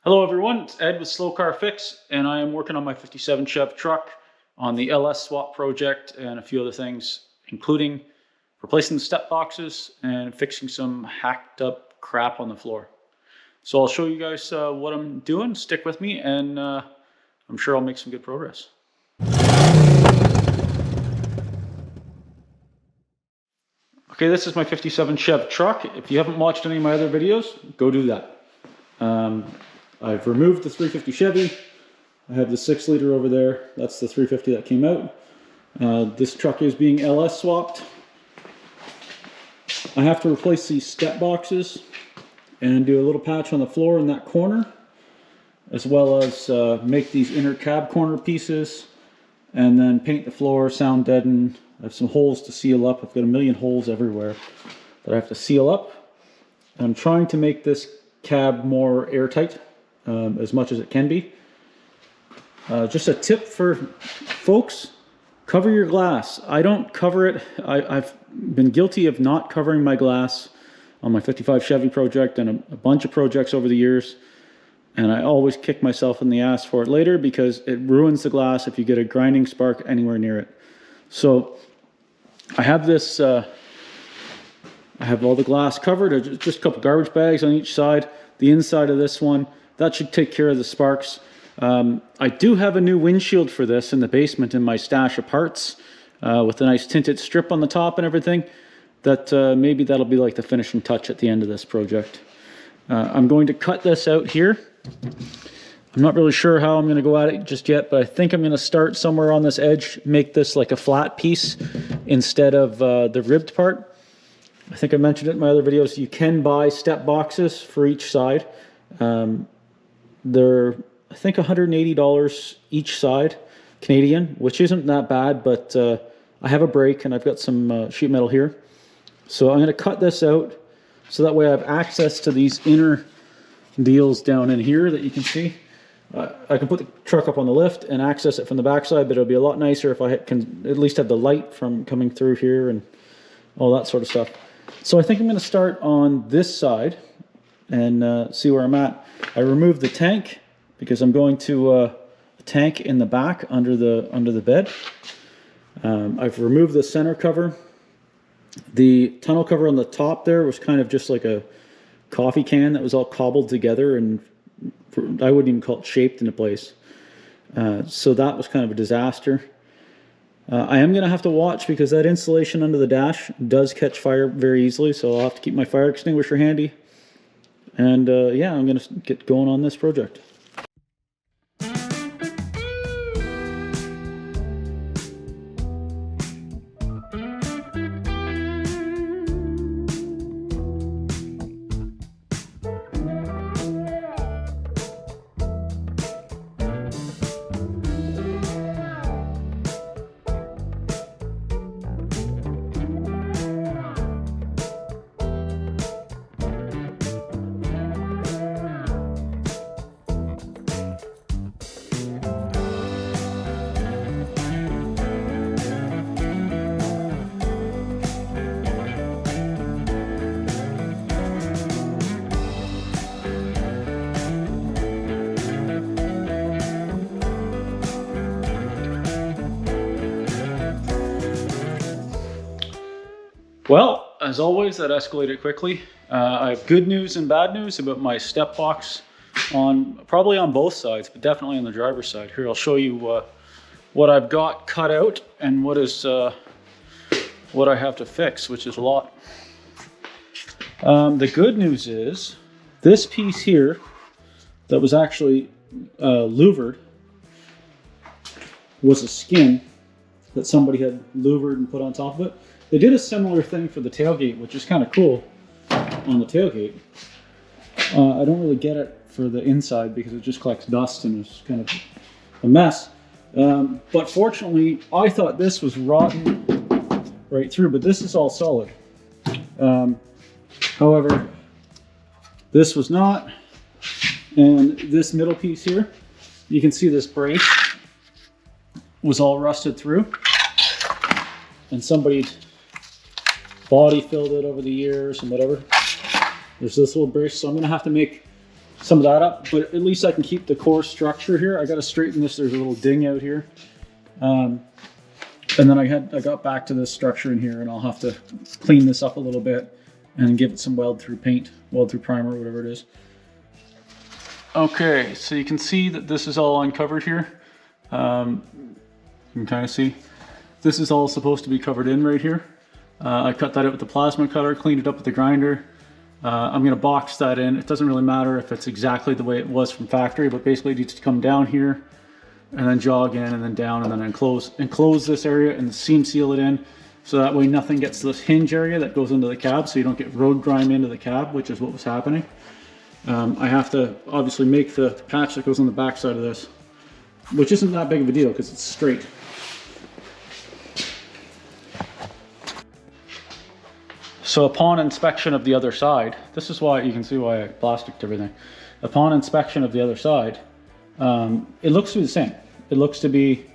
Hello everyone, it's Ed with Slow Car Fix, and I am working on my 57 Chevy Truck on the LS swap project and a few other things, including replacing the step boxes and fixing some hacked up crap on the floor. So I'll show you guys what I'm doing. Stick with me and I'm sure I'll make some good progress. Okay, this is my 57 Chevy Truck. If you haven't watched any of my other videos, go do that. I've removed the 350 Chevy. I have the 6-liter over there. That's the 350 that came out. This truck is being LS swapped. I have to replace these step boxes and do a little patch on the floor in that corner, as well as make these inner cab corner pieces, and then paint the floor, sound deaden. I have some holes to seal up. I've got a million holes everywhere that I have to seal up. And I'm trying to make this cab more airtight as much as it can be. Just a tip for folks, cover your glass. I don't cover it. I've been guilty of not covering my glass on my 55 Chevy project and a bunch of projects over the years. And I always kick myself in the ass for it later because it ruins the glass if you get a grinding spark anywhere near it. So I have this, I have all the glass covered, just a couple garbage bags on each side. The inside of this one, that should take care of the sparks. I do have a new windshield for this in the basement in my stash of parts with a nice tinted strip on the top and everything. That maybe that'll be like the finishing touch at the end of this project. I'm going to cut this out here. I'm not really sure how I'm going to go at it just yet, but I think I'm going to start somewhere on this edge, make this like a flat piece instead of the ribbed part. I think I mentioned it in my other videos. You can buy step boxes for each side. They're, I think, $180 each side, Canadian, which isn't that bad, but I have a brake and I've got some sheet metal here. So I'm going to cut this out so that way I have access to these inner deals down in here that you can see. I can put the truck up on the lift and access it from the backside, but it'll be a lot nicer if I can at least have the light from coming through here and all that sort of stuff. So I think I'm going to start on this side and see where I'm at. I removed the tank because I'm going to a tank in the back under the bed. I've removed the center cover. The tunnel cover on the top there was kind of just like a coffee can that was all cobbled together, and I wouldn't even call it shaped into place. So that was kind of a disaster. I am going to have to watch because that insulation under the dash does catch fire very easily, so I'll have to keep my fire extinguisher handy. And yeah, I'm going to get going on this project. Well, as always, that escalated quickly. I have good news and bad news about my step box, probably on both sides, but definitely on the driver's side. Here, I'll show you what I've got cut out and what I have to fix, which is a lot. The good news is this piece here that was actually louvered was a skin that somebody had louvered and put on top of it. They did a similar thing for the tailgate, which is kind of cool on the tailgate. I don't really get it for the inside because it just collects dust and it's kind of a mess. But fortunately, I thought this was rotten right through, but this is all solid. However, this was not. And this middle piece here, you can see this brace was all rusted through. And somebody body filled it over the years and whatever. There's this little brace, so I'm going to have to make some of that up, but at least I can keep the core structure here. I got to straighten this. There's a little ding out here. And then I got back to this structure in here, and I'll have to clean this up a little bit and give it some weld through paint, weld through primer, whatever it is. Okay, so you can see that this is all uncovered here. You can kind of see. This is all supposed to be covered in right here. I cut that out with the plasma cutter, cleaned it up with the grinder. I'm going to box that in. It doesn't really matter if it's exactly the way it was from factory, but basically it needs to come down here and then jog in and then down and then enclose this area and seam seal it in, so that way nothing gets to this hinge area that goes into the cab, so you don't get road grime into the cab, which is what was happening. I have to obviously make the patch that goes on the back side of this, which isn't that big of a deal because it's straight. So upon inspection of the other side, this is why you can see why I plasticed everything. Upon inspection of the other side, it looks to be the same. It looks to be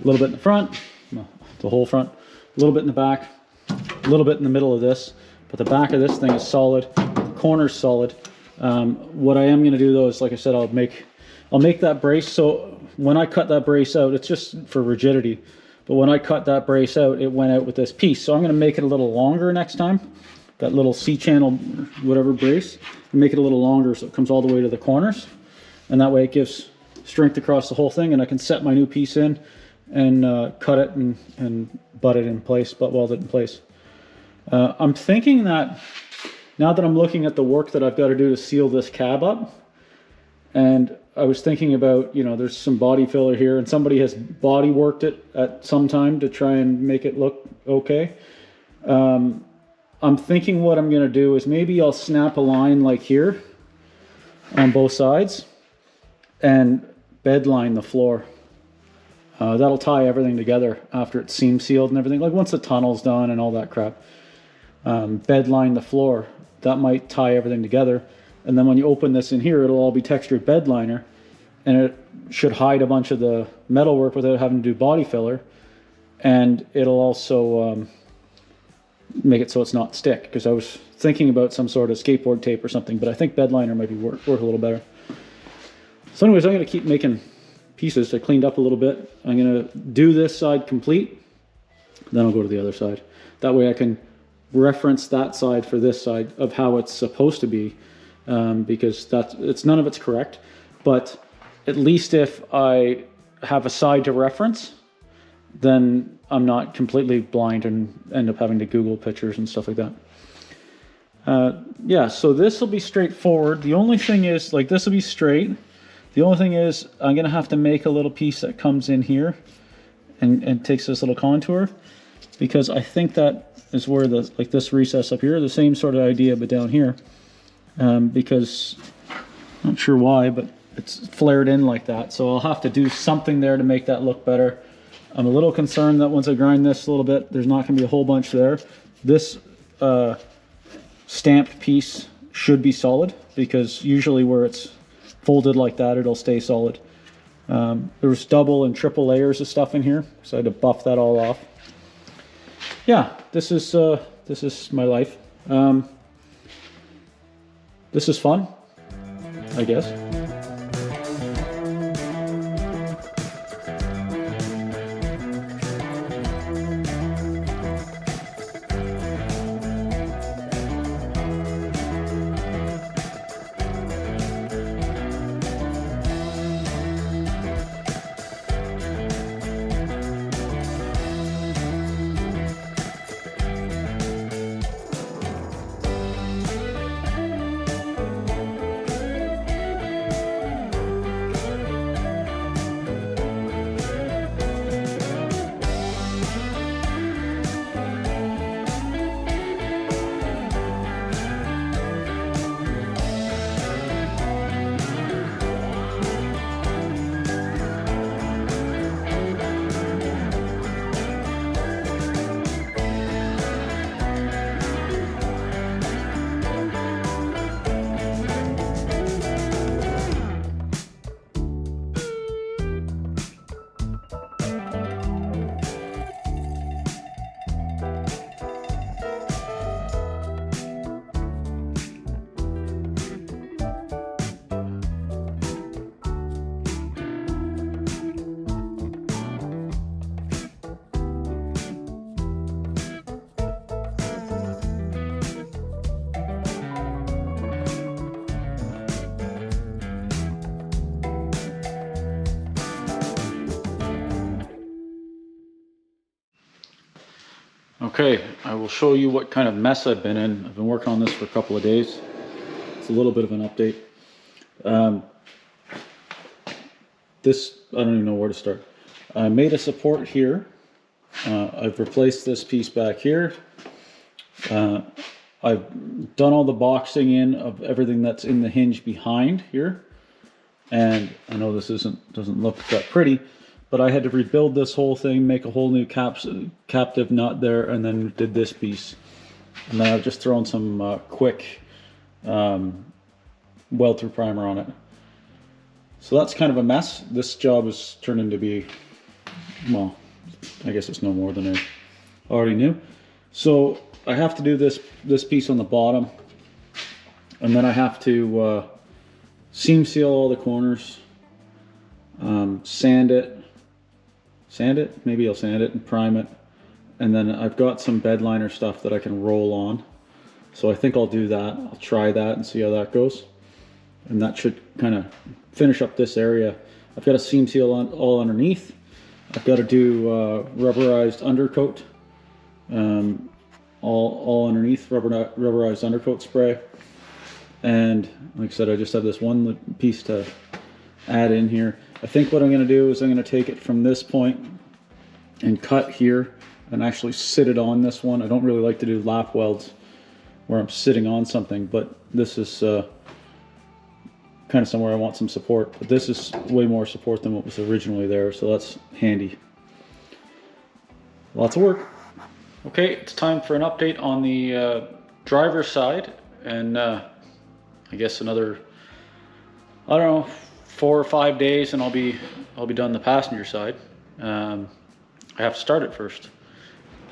a little bit in the front, well, the whole front, a little bit in the back, a little bit in the middle of this, but the back of this thing is solid, the corner's solid. What I am going to do though is, like I said, I'll make that brace. So when I cut that brace out, it's just for rigidity. But when I cut that brace out, it went out with this piece. So I'm going to make it a little longer next time. That little C-channel, whatever brace, make it a little longer so it comes all the way to the corners. And that way it gives strength across the whole thing. And I can set my new piece in and cut it and butt it in place, butt weld it in place. I'm thinking that now that I'm looking at the work that I've got to do to seal this cab up, and I was thinking about, you know, there's some body filler here and somebody has body worked it at some time to try and make it look okay. I'm thinking what I'm going to do is maybe I'll snap a line like here on both sides and bed line the floor. That'll tie everything together after it's seam sealed and everything. Like once the tunnel's done and all that crap. Bed line the floor. That might tie everything together. And then when you open this in here, it'll all be textured bed liner, and it should hide a bunch of the metal work without having to do body filler. And it'll also make it so it's not stick, because I was thinking about some sort of skateboard tape or something, but I think bed liner might be work a little better. So anyways, I'm going to keep making pieces. I cleaned up a little bit. I'm going to do this side complete, then I'll go to the other side. That way I can reference that side for this side of how it's supposed to be. Because none of it's correct, but at least if I have a side to reference, then I'm not completely blind and end up having to Google pictures and stuff like that. Yeah, so this will be straightforward. The only thing is, like, this will be straight. The only thing is I'm going to have to make a little piece that comes in here and takes this little contour, because I think that is where this recess up here, the same sort of idea, but down here. Because I'm not sure why, but it's flared in like that, so I'll have to do something there to make that look better. I'm a little concerned that once I grind this a little bit, there's not going to be a whole bunch there. This stamped piece should be solid, because usually where it's folded like that, it'll stay solid. There was double and triple layers of stuff in here, so I had to buff that all off. Yeah, this is my life. This is fun, I guess. Okay, I will show you what kind of mess I've been in. I've been working on this for a couple of days. It's a little bit of an update. I don't even know where to start. I made a support here. I've replaced this piece back here. I've done all the boxing in of everything that's in the hinge behind here. And I know this doesn't look that pretty, but I had to rebuild this whole thing, make a whole new captive nut there, and then did this piece. And then I've just thrown some quick weld-through primer on it. So that's kind of a mess. This job has turned into be, well, I guess it's no more than I already knew. So I have to do this piece on the bottom, and then I have to seam seal all the corners, sand it, maybe I'll sand it and prime it, and then I've got some bed liner stuff that I can roll on. So I think I'll do that. I'll try that and see how that goes, and that should kind of finish up this area. I've got a seam seal on all underneath. I've got to do rubberized undercoat, all underneath, rubberized undercoat spray. And like I said, I just have this one piece to add in here. I think what I'm going to do is I'm going to take it from this point and cut here and actually sit it on this one. I don't really like to do lap welds where I'm sitting on something, but this is kind of somewhere I want some support. But this is way more support than what was originally there, so that's handy. Lots of work. Okay, it's time for an update on the driver's side, and I guess another, I don't know, 4 or 5 days, and I'll be done the passenger side. I have to start it first.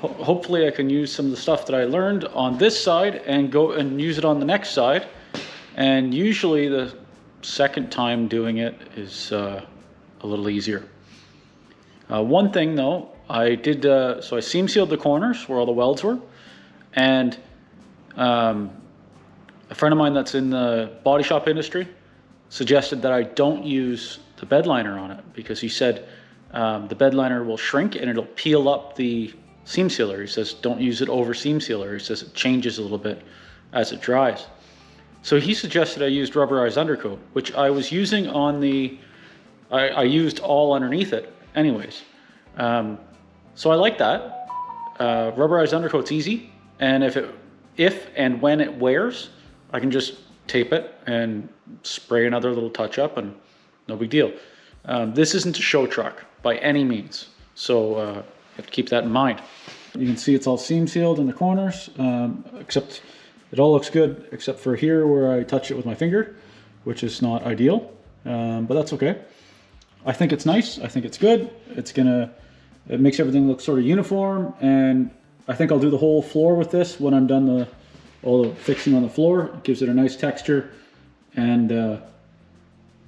Hopefully, I can use some of the stuff that I learned on this side and go and use it on the next side. And usually, the second time doing it is a little easier. One thing though, I did so I seam sealed the corners where all the welds were, and a friend of mine that's in the body shop industry suggested that I don't use the bed liner on it because he said the bed liner will shrink and it'll peel up the seam sealer. He says don't use it over seam sealer. He says it changes a little bit as it dries. So he suggested I used rubberized undercoat, which I was using on the, I used all underneath it anyways. So I like that. Rubberized undercoat's easy, and if and when it wears, I can just tape it and spray another little touch up and no big deal. This isn't a show truck by any means, so you have to keep that in mind. You can see it's all seam sealed in the corners, except it all looks good except for here where I touch it with my finger, which is not ideal, but that's okay. I think it's nice. I think it's good. It makes everything look sort of uniform, and I think I'll do the whole floor with this when I'm done all the fixing on the floor. It gives it a nice texture, and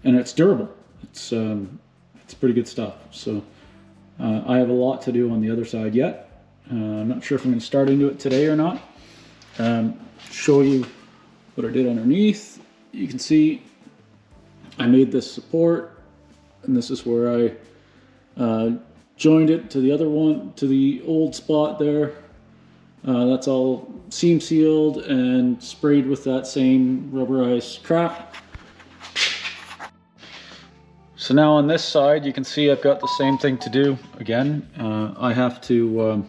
it's durable. It's pretty good stuff. So I have a lot to do on the other side yet. I'm not sure if I'm going to start into it today or not. Show you what I did underneath. You can see I made this support, and this is where I joined it to the other one, to the old spot there. That's all seam sealed and sprayed with that same rubberized crap. So now on this side, you can see I've got the same thing to do again. I have to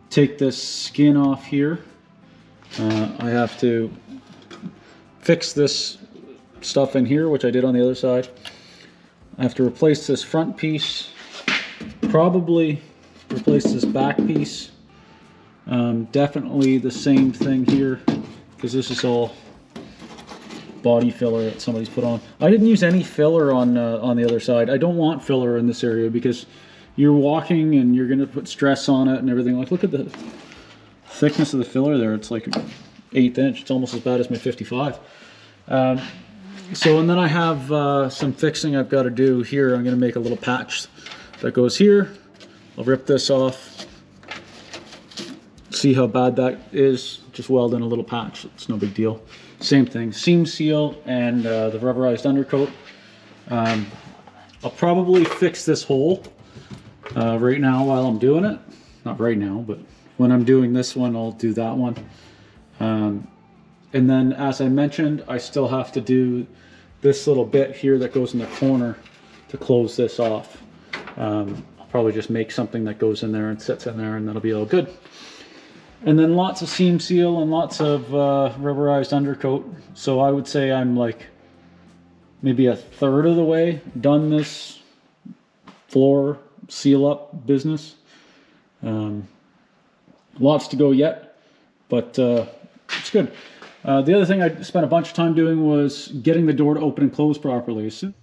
take this skin off here. I have to fix this stuff in here, which I did on the other side. I have to replace this front piece, probably replace this back piece. Definitely the same thing here, because this is all body filler that somebody's put on. I didn't use any filler on the other side. I don't want filler in this area because you're walking and you're going to put stress on it and everything. Like, look at the thickness of the filler there. It's like 1/8 inch. It's almost as bad as my 55. So, and then I have some fixing I've got to do here. I'm going to make a little patch that goes here. I'll rip this off. See how bad that is. Just weld in a little patch. It's no big deal. Same thing. Seam seal and the rubberized undercoat. I'll probably fix this hole right now while I'm doing it. Not right now, but when I'm doing this one, I'll do that one. And then, as I mentioned, I still have to do this little bit here that goes in the corner to close this off. I'll probably just make something that goes in there and sits in there, and that'll be all good. And then lots of seam seal and lots of rubberized undercoat. So I would say I'm like maybe a third of the way done this floor seal up business. Lots to go yet, but it's good. The other thing I spent a bunch of time doing was getting the door to open and close properly. So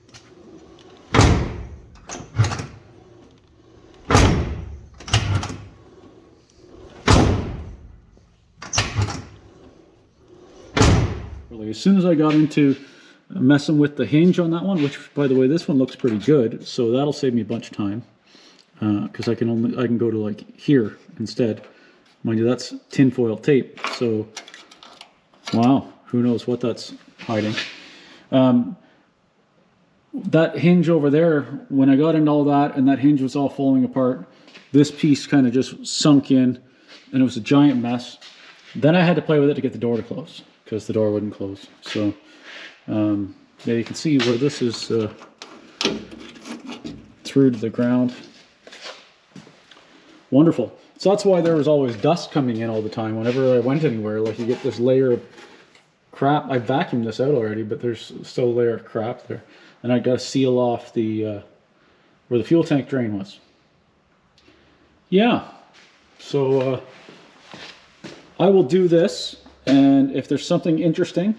as soon as I got into messing with the hinge on that one, which by the way, this one looks pretty good, so that'll save me a bunch of time, because I can go to like here instead. Mind you, that's tinfoil tape, so wow, who knows what that's hiding. That hinge over there, when I got into all that and that hinge was all falling apart, this piece kind of just sunk in and it was a giant mess. Then I had to play with it to get the door to close, because the door wouldn't close. So yeah, you can see where this is through to the ground. Wonderful. So that's why there was always dust coming in all the time whenever I went anywhere. Like, you get this layer of crap. I vacuumed this out already, but there's still a layer of crap there. And I got to seal off the where the fuel tank drain was. Yeah. So I will do this, and if there's something interesting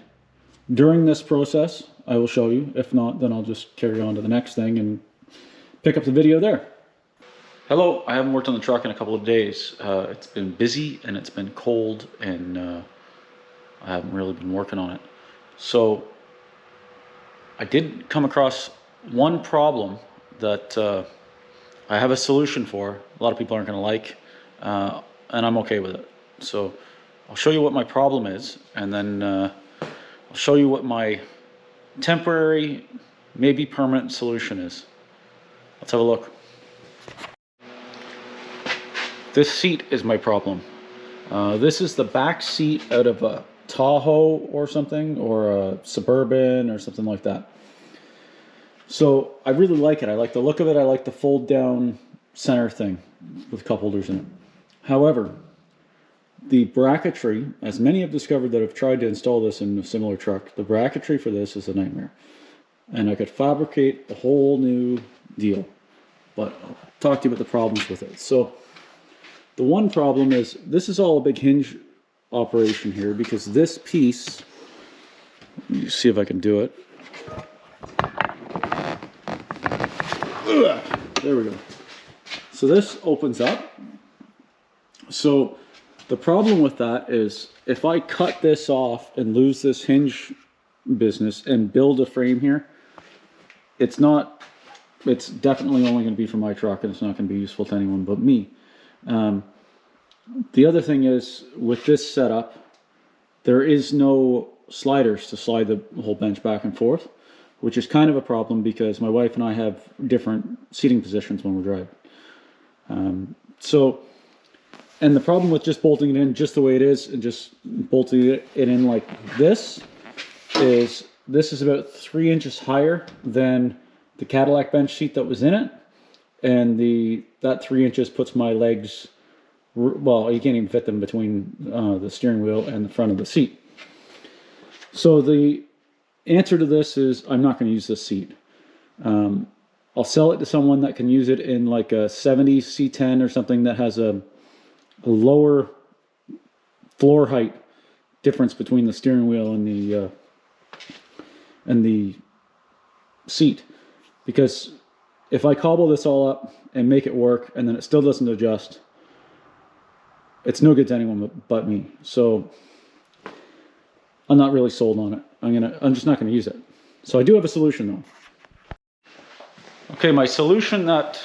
during this process, I will show you. If not, then I'll just carry on to the next thing and pick up the video there. Hello, I haven't worked on the truck in a couple of days. It's been busy and it's been cold, and I haven't really been working on it. So I did come across one problem that I have a solution for. A lot of people aren't going to like, and I'm okay with it. So I'll show you what my problem is, and then I'll show you what my temporary, maybe permanent solution is. Let's have a look. This seat is my problem. This is the back seat out of a Tahoe or something, or a Suburban or something like that. So I really like it. I like the look of it. I like the fold down center thing with cup holders in it. However, the bracketry, as many have discovered that have tried to install this in a similar truck, the bracketry for this is a nightmare. And I could fabricate a whole new deal, but I'll talk to you about the problems with it. So the one problem is, this is all a big hinge operation here, because this piece, let me see if I can do it. There we go. So this opens up. So the problem with that is, if I cut this off and lose this hinge business and build a frame here, it's definitely only going to be for my truck, and it's not going to be useful to anyone but me. The other thing is, with this setup, there is no sliders to slide the whole bench back and forth, which is kind of a problem because my wife and I have different seating positions when we're driving. And the problem with just bolting it in just the way it is and just bolting it in like this is, this is about 3 inches higher than the Cadillac bench seat that was in it, and that 3 inches puts my legs, well, you can't even fit them between the steering wheel and the front of the seat. So the answer to this is, I'm not going to use this seat. I'll sell it to someone that can use it in like a 70 C10 or something that has a lower floor height difference between the steering wheel and the seat. Because if I cobble this all up and make it work and then it still doesn't adjust, it's no good to anyone but me. So I'm not really sold on it. I'm just not gonna use it. So I do have a solution though. Okay, my solution that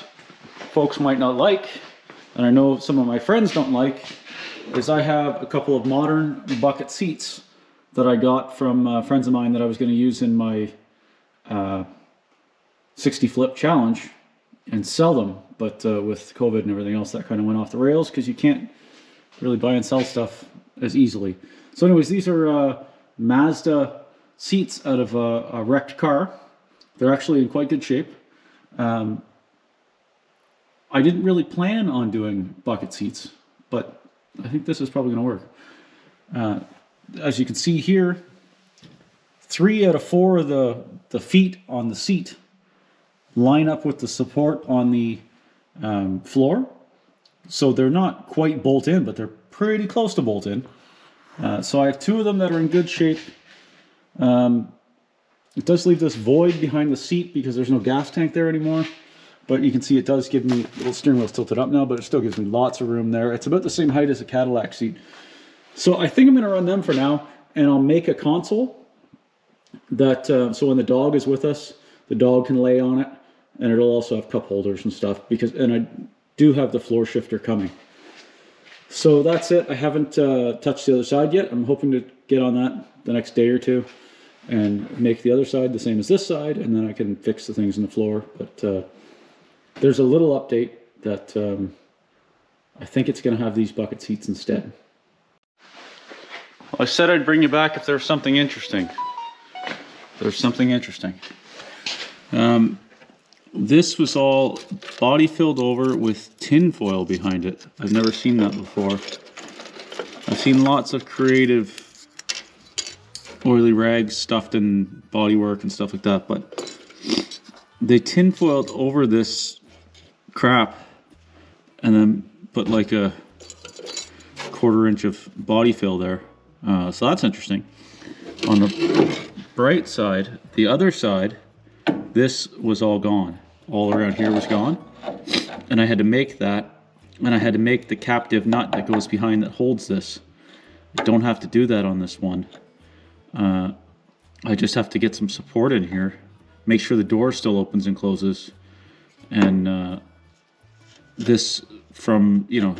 folks might not like, and I know some of my friends don't like, is I have a couple of modern bucket seats that I got from friends of mine that I was going to use in my 60 flip challenge and sell them. But with COVID and everything else, that kind of went off the rails, because you can't really buy and sell stuff as easily. So anyways, these are Mazda seats out of a wrecked car. They're actually in quite good shape. I didn't really plan on doing bucket seats, but I think this is probably going to work. As you can see here, 3 out of 4 of the feet on the seat line up with the support on the floor. So they're not quite bolt in, but they're pretty close to bolt in. So I have 2 of them that are in good shape. It does leave this void behind the seat because there's no gas tank there anymore. But you can see it does give me, the little steering wheel's tilted up now, but it still gives me lots of room there. It's about the same height as a Cadillac seat. So I think I'm going to run them for now, and I'll make a console that, so when the dog is with us, the dog can lay on it, and it'll also have cup holders and stuff, and I do have the floor shifter coming. So that's it. I haven't touched the other side yet. I'm hoping to get on that the next day or two and make the other side the same as this side, and then I can fix the things in the floor. But there's a little update that I think it's going to have these bucket seats instead. Well, I said I'd bring you back if there's something interesting. There's something interesting. This was all body filled over with tin foil behind it. I've never seen that before. I've seen lots of creative oily rags stuffed in bodywork and stuff like that, but they tin foiled over this crap and then put like a 1/4 inch of body fill there. So that's interesting. On the bright side, the other side, this was all gone. All around here was gone. And I had to make that, and I had to make the captive nut that goes behind that holds this. I don't have to do that on this one. I just have to get some support in here, make sure the door still opens and closes, and this from, you know,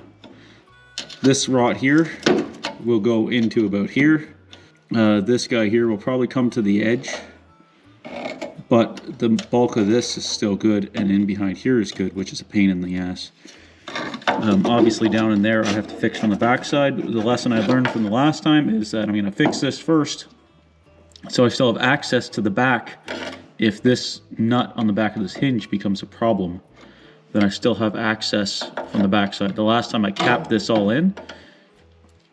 this rod here will go into about here. This guy here will probably come to the edge, but the bulk of this is still good, and in behind here is good, which is a pain in the ass. Obviously down in there I have to fix on the back side. The lesson I learned from the last time is that I'm going to fix this first, so I still have access to the back. If this nut on the back of this hinge becomes a problem, then I still have access from the back side. The last time I capped this all in,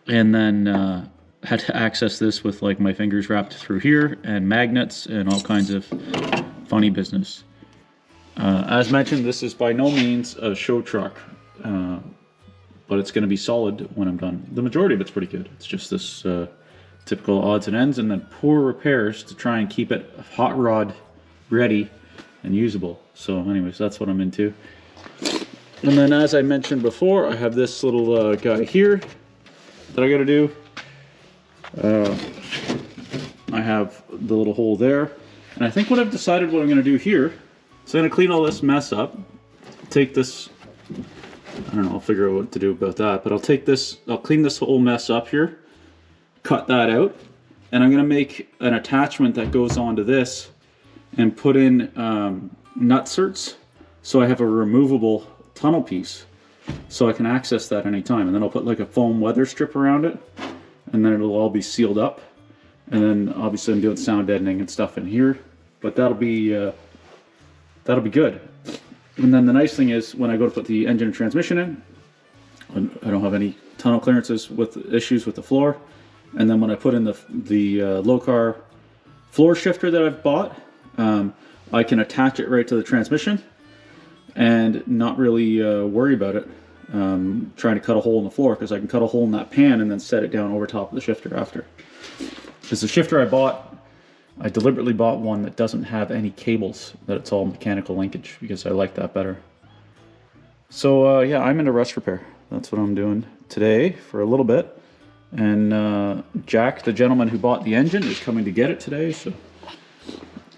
and then had to access this with like my fingers wrapped through here and magnets and all kinds of funny business. As mentioned, this is by no means a show truck, but it's going to be solid when I'm done. The majority of it's pretty good. It's just this typical odds and ends and then poor repairs to try and keep it hot rod ready and usable. So anyways, that's what I'm into. And then as I mentioned before, I have this little guy here that I got to do. I have the little hole there, and I think what I've decided what I'm going to do here is I'm going to clean all this mess up. Take this, I don't know, I'll figure out what to do about that, but I'll take this, I'll clean this whole mess up here, cut that out, and I'm going to make an attachment that goes onto this and put in nutserts, so I have a removable tunnel piece so I can access that anytime. And then I'll put like a foam weather strip around it, and then it'll all be sealed up. And then obviously I'm doing sound deadening and stuff in here, but that'll be good. And then the nice thing is when I go to put the engine and transmission in, I don't have any tunnel clearances with issues with the floor. And then when I put in the low-car floor shifter that I've bought, I can attach it right to the transmission and not really worry about it trying to cut a hole in the floor, because I can cut a hole in that pan and then set it down over top of the shifter after. Because the shifter I bought, I deliberately bought one that doesn't have any cables, that it's all mechanical linkage, because I like that better. So yeah, I'm into rust repair. That's what I'm doing today for a little bit. And Jack, the gentleman who bought the engine, is coming to get it today, so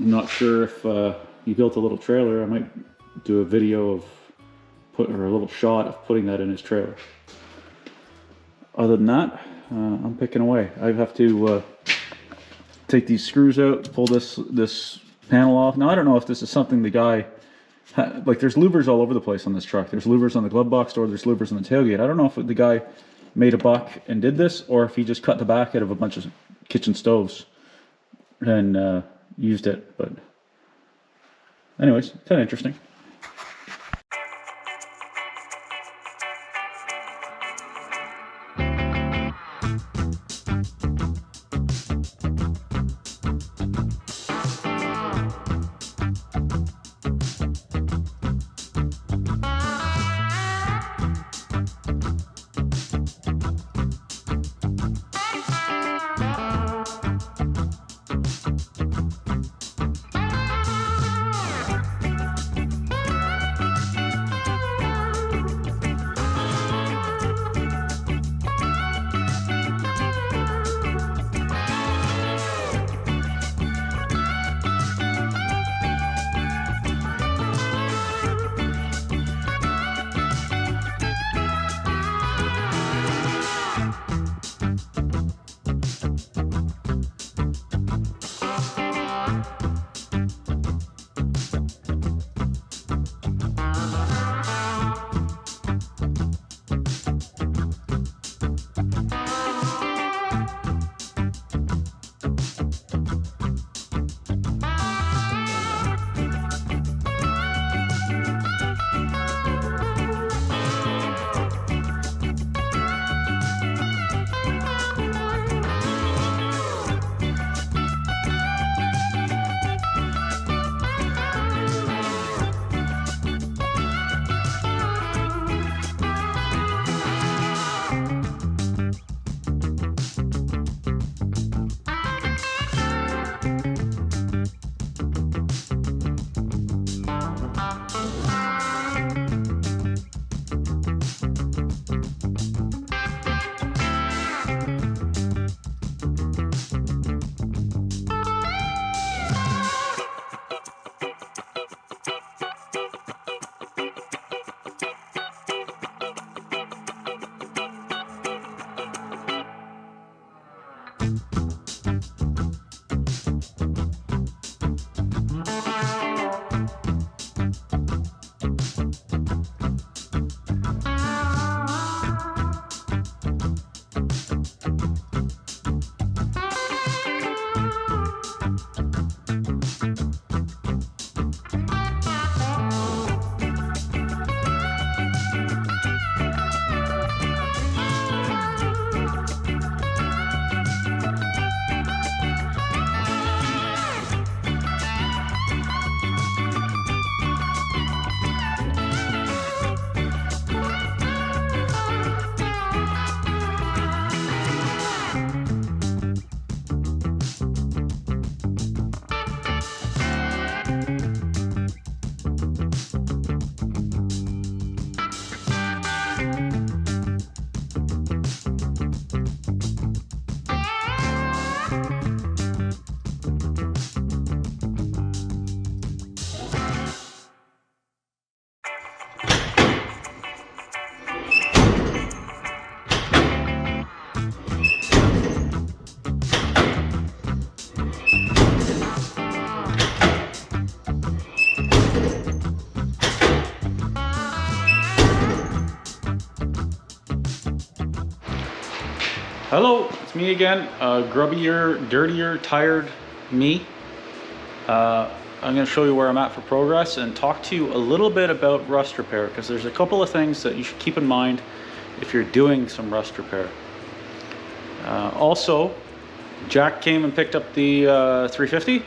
I'm not sure if he built a little trailer. I might do a video of or a little shot of putting that in his trailer. Other than that, I'm picking away. I have to take these screws out, pull this panel off. Now I don't know if this is something the guy like, there's louvers all over the place on this truck. There's louvers on the glove box door, there's louvers on the tailgate. I don't know if the guy made a buck and did this, or if he just cut the back out of a bunch of kitchen stoves and used it. But anyways, kind of interesting. Hello, it's me again, grubbier, dirtier, tired me. I'm going to show you where I'm at for progress and talk to you a little bit about rust repair, because there's a couple of things that you should keep in mind if you're doing some rust repair. Also, Jack came and picked up the 350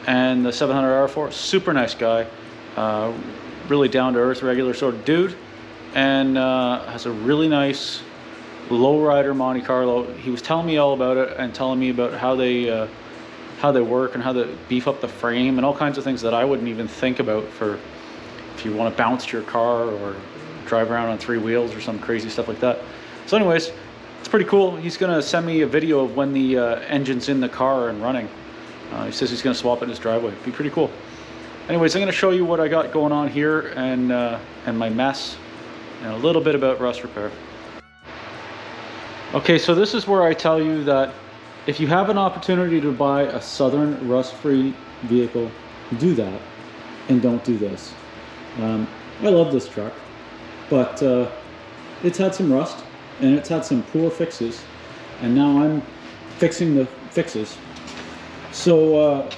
and the 700 R4. Super nice guy, really down to earth, regular sort of dude, and has a really nice lowrider Monte Carlo. He was telling me all about it and telling me about how they work and how to beef up the frame and all kinds of things that I wouldn't even think about for if you want to bounce your car or drive around on 3 wheels or some crazy stuff like that. So anyways, it's pretty cool. He's gonna send me a video of when the engine's in the car and running. He says he's gonna swap it in his driveway. It'd be pretty cool. Anyways, I'm gonna show you what I got going on here and my mess and a little bit about rust repair. Okay, so this is where I tell you that if you have an opportunity to buy a Southern rust-free vehicle, do that and don't do this. I love this truck, but it's had some rust and it's had some poor fixes, and now I'm fixing the fixes. So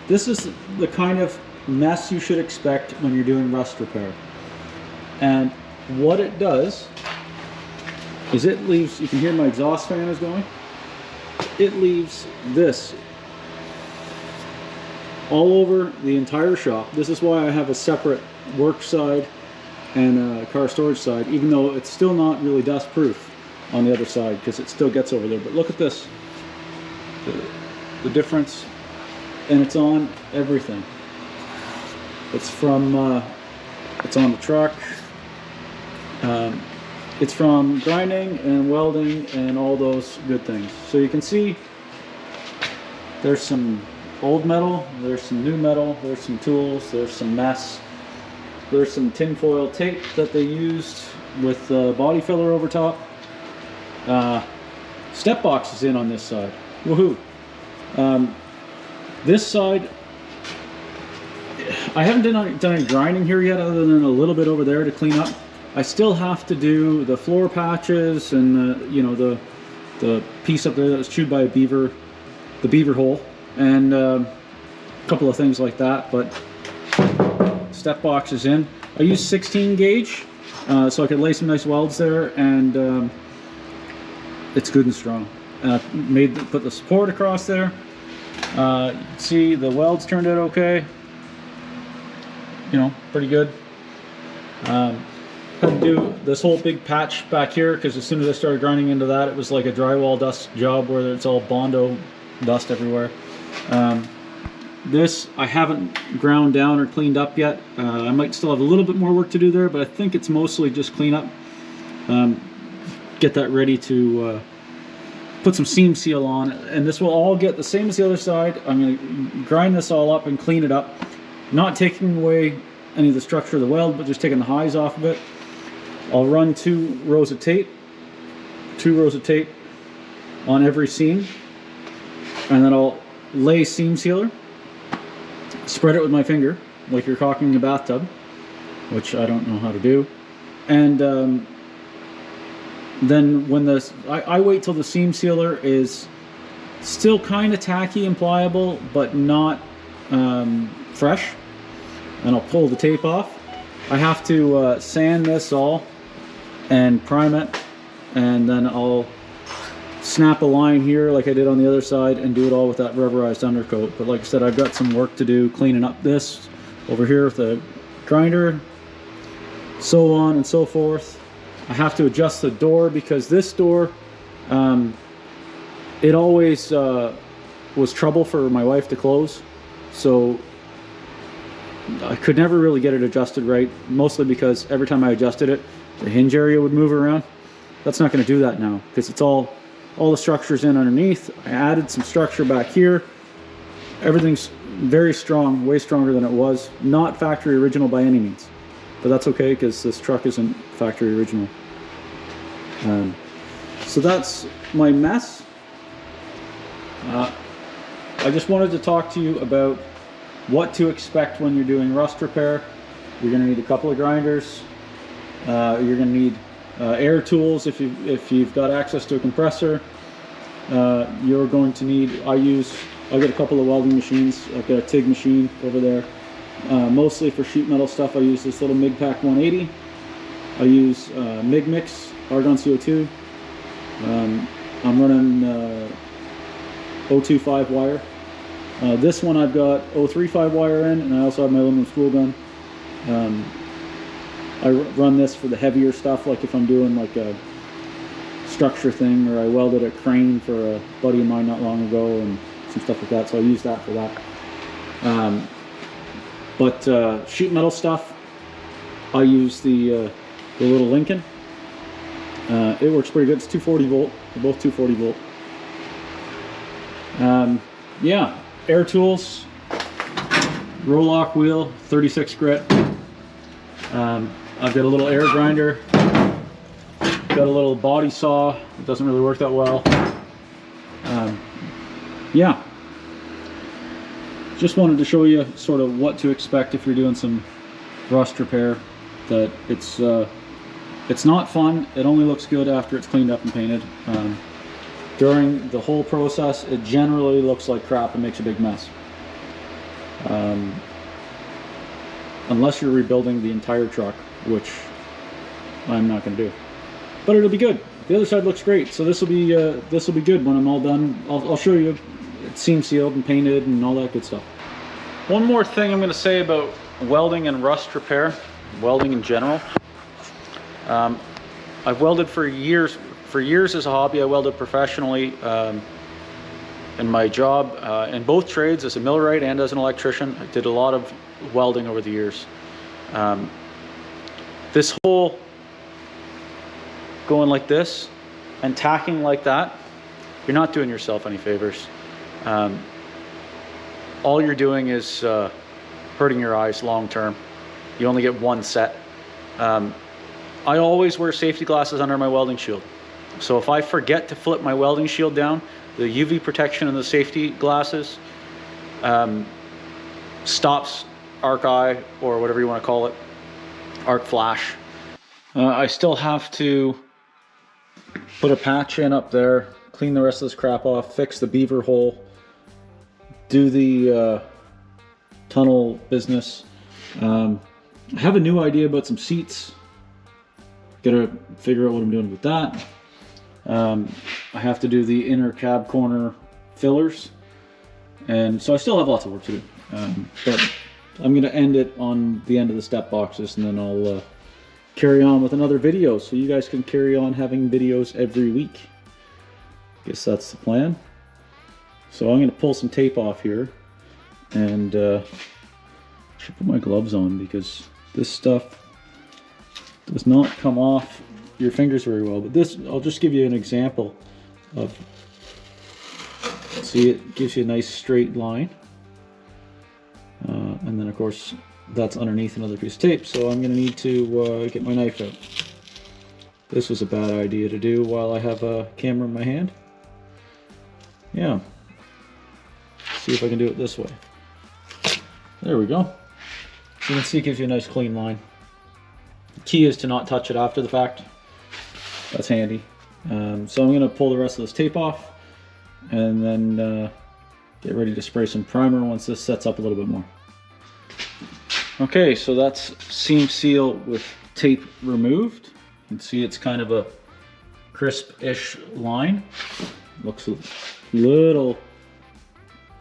this is the kind of mess you should expect when you're doing rust repair. And what it does is it leaves, you can hear my exhaust fan is going, it leaves this all over the entire shop. This is why I have a separate work side and a car storage side, even though it's still not really dust proof on the other side, because it still gets over there. But look at this, the difference, and it's on everything. It's from it's on the truck, it's from grinding and welding and all those good things. So you can see there's some old metal, there's some new metal, there's some tools, there's some mess, there's some tinfoil tape that they used with body filler over top. Step box is in on this side. Woohoo! This side, I haven't done any grinding here yet, other than a little bit over there to clean up. I still have to do the floor patches and you know, the piece up there that was chewed by a beaver, the beaver hole, and a couple of things like that. But step box is in. I use 16 gauge so I could lay some nice welds there, and it's good and strong. Put the support across there. You can see the welds turned out okay. You know, pretty good. Had to do this whole big patch back here because as soon as I started grinding into that, it was like a drywall dust job where it's all Bondo dust everywhere. This I haven't ground down or cleaned up yet. I might still have a little bit more work to do there, but I think it's mostly just clean up. Get that ready to put some seam seal on, and this will all get the same as the other side. I'm going to grind this all up and clean it up, not taking away any of the structure of the weld, but just taking the highs off of it. I'll run 2 rows of tape on every seam, and then I'll lay seam sealer, spread it with my finger like you're caulking a bathtub, which I don't know how to do, and then when I wait till the seam sealer is still kind of tacky and pliable, but not fresh, and I'll pull the tape off. I have to sand this all and prime it, and then I'll snap a line here like I did on the other side and do it all with that rubberized undercoat. But like I said, I've got some work to do cleaning up this over here with the grinder, so on and so forth. I have to adjust the door because this door, it always was trouble for my wife to close, so I could never really get it adjusted right, mostly because every time I adjusted it, the hinge area would move around. That's not going to do that now because it's all the structure's in underneath. I added some structure back here. Everything's very strong, way stronger than it was. Not factory original by any means, but that's okay because this truck isn't factory original. So that's my mess. I just wanted to talk to you about what to expect when you're doing rust repair. You're going to need a couple of grinders. You're going to need air tools if you've got access to a compressor. You're going to need, I've got a couple of welding machines. I've got a TIG machine over there. Mostly for sheet metal stuff, I use this little MIG-Pack 180. I use MIG Mix, argon CO2. I'm running 025 wire. This one I've got 035 wire in, and I also have my aluminum spool gun. I run this for the heavier stuff, like if I'm doing like a structure thing, or I welded a crane for a buddy of mine not long ago and some stuff like that, so I use that for that. But sheet metal stuff, I use the little Lincoln. It works pretty good. It's 240 volt. They're both 240 volt. Yeah, air tools, roll-lock wheel, 36 grit. I've got a little air grinder. Got a little body saw. It doesn't really work that well. Yeah. Just wanted to show you sort of what to expect if you're doing some rust repair. That it's It's not fun. It only looks good after it's cleaned up and painted. During the whole process, it generally looks like crap and makes a big mess. Unless you're rebuilding the entire truck, which I'm not going to do. But it'll be good. The other side looks great, so this will be good when I'm all done. I'll show you. It's seam sealed and painted and all that good stuff. One more thing I'm going to say about welding and rust repair, welding in general. I've welded for years as a hobby. I welded professionally in my job in both trades, as a millwright and as an electrician. I did a lot of welding over the years. This whole going like this and tacking like that, you're not doing yourself any favors. All you're doing is hurting your eyes long term. You only get one set. I always wear safety glasses under my welding shield. So if I forget to flip my welding shield down, the UV protection in the safety glasses stops arc eye, or whatever you want to call it, arc flash. I still have to put a patch in up there, clean the rest of this crap off, fix the beaver hole, do the tunnel business. I have a new idea about some seats. Gotta figure out what I'm doing with that. I have to do the inner cab corner fillers, and so I still have lots of work to do. But I'm gonna end it on the end of the step boxes, and then I'll carry on with another video, so you guys can carry on having videos every week. Guess that's the plan. So I'm gonna pull some tape off here, and I should put my gloves on because this stuff does not come off your fingers very well. But this, I'll just give you an example of, see, it gives you a nice straight line. And then of course that's underneath another piece of tape, so I'm gonna need to get my knife out. This was a bad idea to do while I have a camera in my hand. Yeah. See if I can do it this way. There we go. You can see it gives you a nice clean line. The key is to not touch it after the fact. That's handy. So I'm going to pull the rest of this tape off, and then get ready to spray some primer once this sets up a little bit more. Okay, so that's seam seal with tape removed. You can see it's kind of a crisp-ish line. Looks a little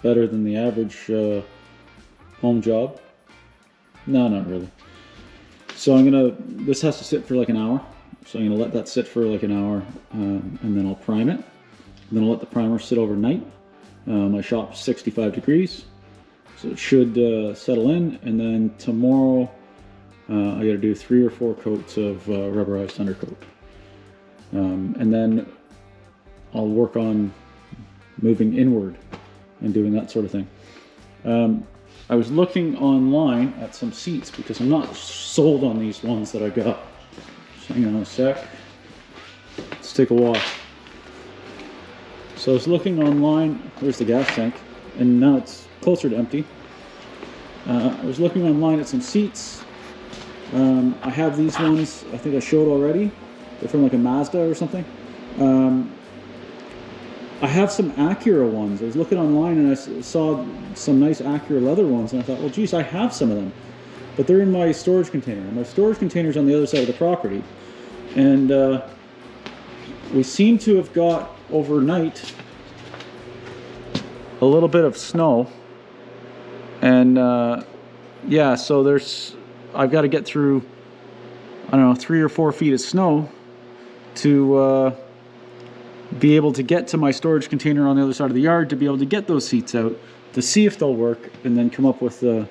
better than the average home job. No, not really. So this has to sit for like an hour. So I'm gonna let that sit for like an hour, and then I'll prime it. And then I'll let the primer sit overnight. My shop's 65 degrees, so it should settle in. And then tomorrow, I gotta do 3 or 4 coats of rubberized undercoat. And then I'll work on moving inward and doing that sort of thing. I was looking online at some seats because I'm not sold on these ones that I got. So hang on a sec. Let's take a walk. So I was looking online. There's the gas tank, and now it's closer to empty. I was looking online at some seats. I have these ones. I think I showed already. They're from like a Mazda or something. I have some Acura ones. I was looking online and I saw some nice Acura leather ones, and I thought, well, geez, I have some of them, but they're in my storage container. My storage container's on the other side of the property, and we seem to have got overnight a little bit of snow, and yeah, so I've got to get through, I don't know, 3 or 4 feet of snow to be able to get to my storage container on the other side of the yard, to be able to get those seats out, to see if they'll work, and then come up with a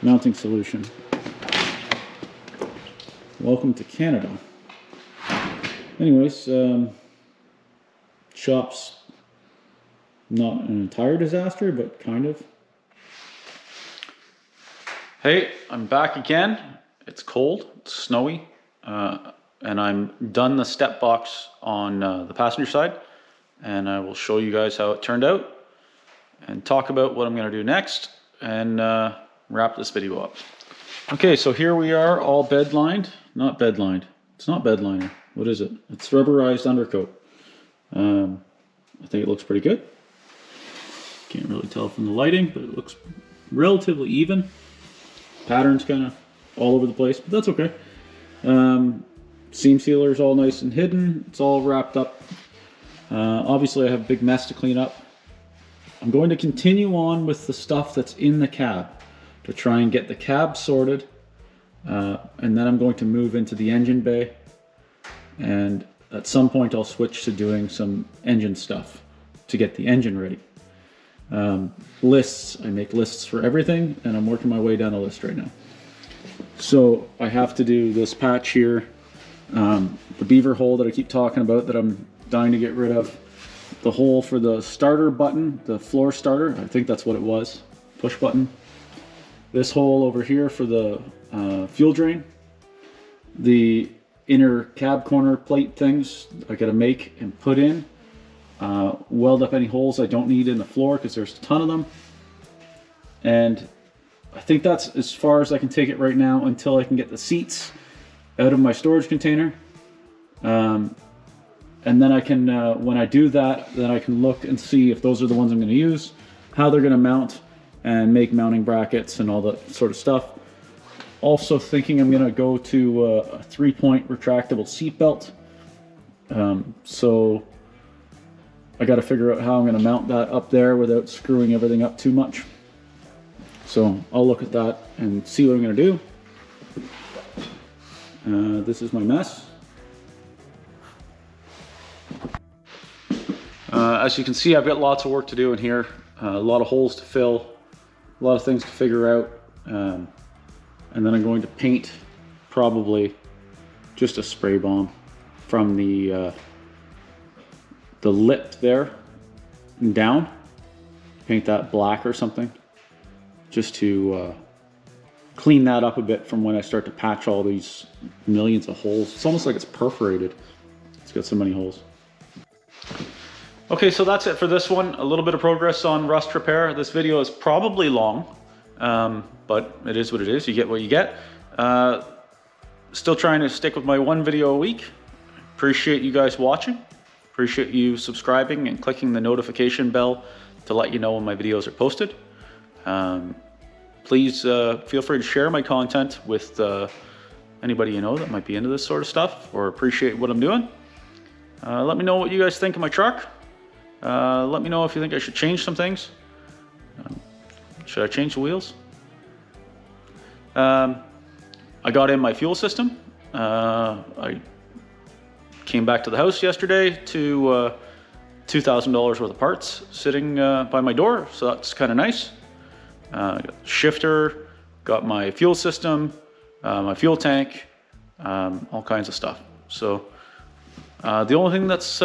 mounting solution. Welcome to Canada. Anyways, shop's not an entire disaster, but kind of. Hey, I'm back again. It's cold, it's snowy, and I'm done the step box on the passenger side, and I will show you guys how it turned out and talk about what I'm going to do next, and wrap this video up. Okay, so here we are, all bed lined, not bed lined, It's not bed liner. What is it? It's rubberized undercoat. I think it looks pretty good. Can't really tell from the lighting, but it looks relatively even. Pattern's kind of all over the place, but that's okay. Seam sealer's all nice and hidden. It's all wrapped up. Obviously I have a big mess to clean up. I'm going to continue on with the stuff that's in the cab to try and get the cab sorted. And then I'm going to move into the engine bay. And at some point I'll switch to doing some engine stuff to get the engine ready. Lists, I make lists for everything, and I'm working my way down a list right now. So I have to do this patch here, the beaver hole that I keep talking about that I'm dying to get rid of, the hole for the starter button, the floor starter, I think that's what it was, push button. This hole over here for the fuel drain, the inner cab corner plate things I gotta make and put in, weld up any holes I don't need in the floor because there's a ton of them. And I think that's as far as I can take it right now until I can get the seats out of my storage container. And then I can, when I do that, then I can look and see if those are the ones I'm going to use, how they're going to mount, and make mounting brackets and all that sort of stuff. Also thinking I'm going to go to a 3-point retractable seat belt. So I got to figure out how I'm going to mount that up there without screwing everything up too much. So I'll look at that and see what I'm going to do. This is my mess. As you can see, I've got lots of work to do in here. A lot of holes to fill, a lot of things to figure out. And then I'm going to paint probably just a spray bomb from the lip there and down. Paint that black or something, just to clean that up a bit from when I start to patch all these millions of holes. It's almost like it's perforated. It's got so many holes. Okay, so that's it for this one. A little bit of progress on rust repair. This video is probably long, but it is what it is. You get what you get. Still trying to stick with my one video a week. Appreciate you guys watching. Appreciate you subscribing and clicking the notification bell to let you know when my videos are posted. Please feel free to share my content with anybody you know that might be into this sort of stuff or appreciate what I'm doing. Let me know what you guys think of my truck. Let me know if you think I should change some things. Should I change the wheels? I got in my fuel system. I came back to the house yesterday to $2,000 worth of parts sitting by my door, so that's kind of nice. Got the shifter, got my fuel system, my fuel tank, all kinds of stuff. So the only thing that's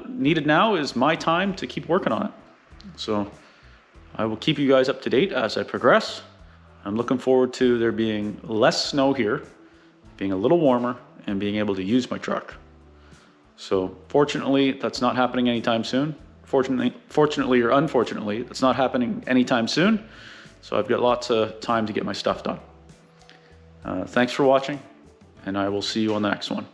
needed now is my time to keep working on it. So I will keep you guys up to date as I progress. I'm looking forward to there being less snow here, being a little warmer, and being able to use my truck. So fortunately, that's not happening anytime soon. Fortunately or unfortunately, that's not happening anytime soon. So I've got lots of time to get my stuff done. Thanks for watching, and I will see you on the next one.